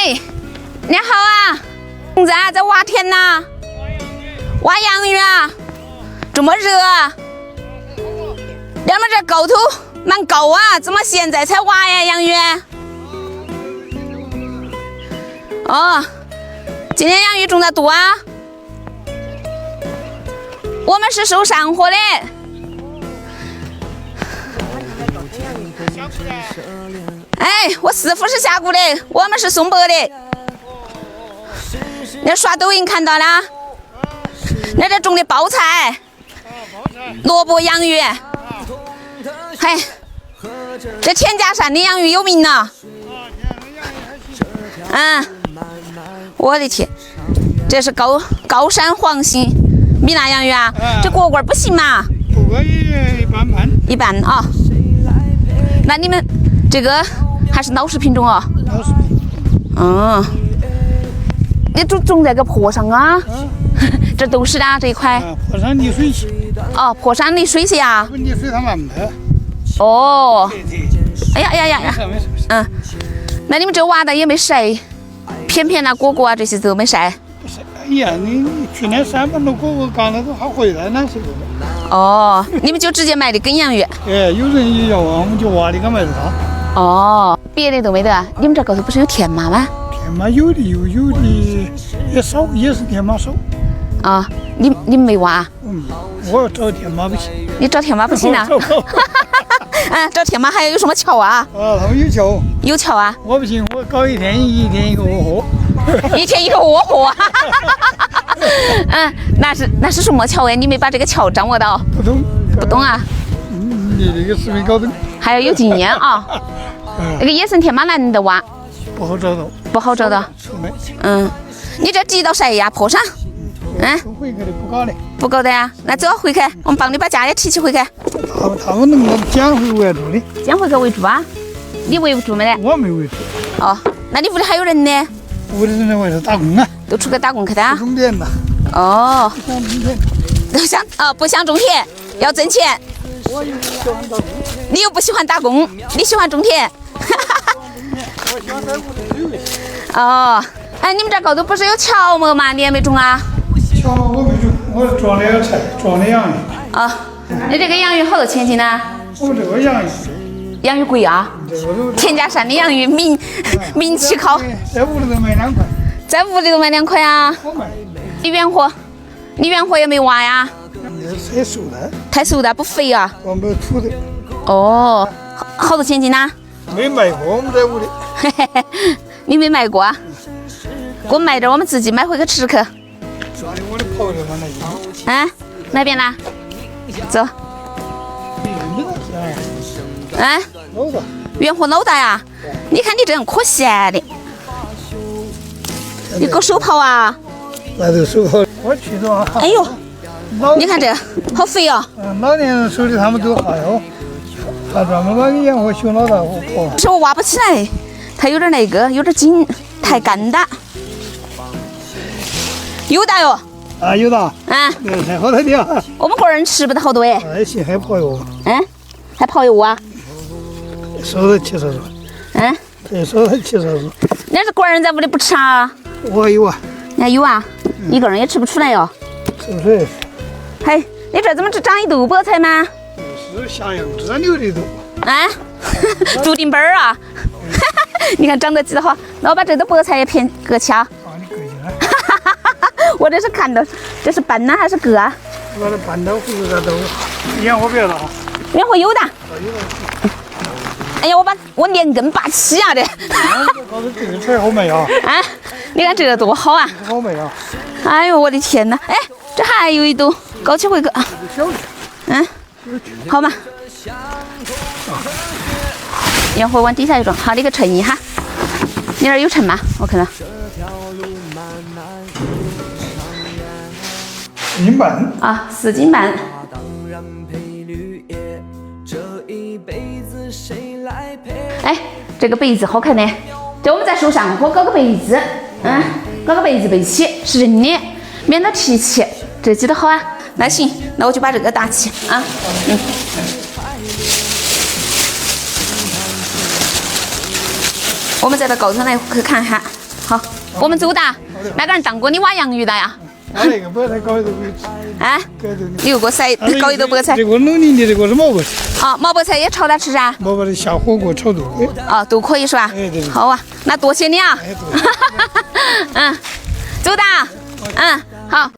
哎，你好啊，现在在挖田呐，挖洋芋啊，这么热啊，你们这高头蛮高啊，怎么现在才挖呀洋芋？哦，今天洋芋种得多啊，我们是收上货的。哎，我师傅是下锅的，我们是松柏的。你刷抖音看到了？你这种的包菜、萝卜、洋芋，嘿，这田家山的洋芋有名呢。我的天，这是高山黄心米辣洋芋啊，这锅锅不行嘛？锅锅也一般啊。那你们这个还是老式品种哦？老式品。你种在个坡上啊？这都是的这一块。坡上离水系。哦，坡上离水系啊？离水它慢的。哦。哎呀。没事。那你们这挖的也没晒，片啊、果啊这些都没晒。不晒。哎呀，你去年3分多果刚才都还回来哪是的。哦，你们就直接卖的根洋芋。哎，有人也要啊，我们就挖的给卖的他。哦，别的都没得。你们这高头不是有田麻吗？田麻有的有的也少，也是田麻少。啊，你们没挖？我找田麻不行。你找田麻不行啊？找田麻还要有什么桥啊？他们有桥。有桥啊？我不行，我搞一天一个窝货。一天一个窝货。那是什么桥哎？你没把这个桥掌握到？不懂啊？你这个是没搞懂。还要有经验啊。那个野生田麻难得挖。不好找到。不好找到。你这挤到谁呀？坡上。回去的不搞的。不搞的呀？那走回去，我们帮你把家也提起回去。他们能够捡回为主的。捡回去为主啊？你围住没得？我没围住。哦，那你屋里还有人呢？屋里人在外头打工啊。都出去打工去的啊？种田的。哦。不想种田。不想种田，要挣钱。我又不喜欢打工。你又不喜欢打工，你喜欢种田。我喜欢在屋里溜一下。哦，哎，你们这高头不是有乔木吗？你也没种啊？乔木我没种，我装的菜，装的洋芋。你这个洋芋好多钱斤呢？我们这个洋芋贵啊！田家山的洋芋名气高。在屋里头卖2块。在屋里头卖2块啊？我卖。你原货也没挖呀？太熟了。太熟了，不肥啊？我没有土的。哦，好多钱斤呢？没卖过，我们在屋里。你没卖过啊？给我卖点，我们自己买回去吃去。抓的我的朋友们来。哪边啦？走。老大。原货老大呀！你看你这样可闲的。你搞手刨啊？那就手刨。我去着。哎呦，你看这好肥哦。老年人手里他们都还有，他专门把洋货修老大货刨。是我挖不起来，它有点那个，有点紧，太干的。有的哟。有的。太好了的。我们个人吃不得好多哎。行，还泡油。还泡油啊？收了7少对，收了7少那是个人在屋里不吃啊？我有啊。你还有啊？一个人也吃不出来哟。吃不出来。嘿，你这怎么只长一肚菠菜吗？是下样这牛的多。注定本儿啊！你看长得几好，那我把这个菠菜也片割起啊。你割起来。我这是看到，这是拌呢还是割啊？我这拌到或者都，烟火别了啊。烟火有的。哎呀，我连根拔起啊这。搞得这个菜好美啊！你看这个多好啊！好美啊！哎呦我的天哪！哎，这还有一兜，高起回去。好嘛。烟火往底下一装，好，你给称一下。你那儿有称吗？我看到。4斤半。4斤半。哎，这个被子好看呢。这我们在手上火搞个被子，搞个被子备起，是人的，免得提起。这记得好啊。那行，那我就把这个搭起啊。我们再到高头来去看哈。好，我们走的。那个人当过你挖洋芋的呀？他那个不太高一都不吃，啊，你又给我塞搞一都不给菜。这个农林的这个是毛白菜，啊，毛白菜也炒着吃噻。毛白菜下火锅炒都可以。啊，都可以是吧？哎对。好啊，那多谢你啊。哎对。嗯，走的。嗯，好。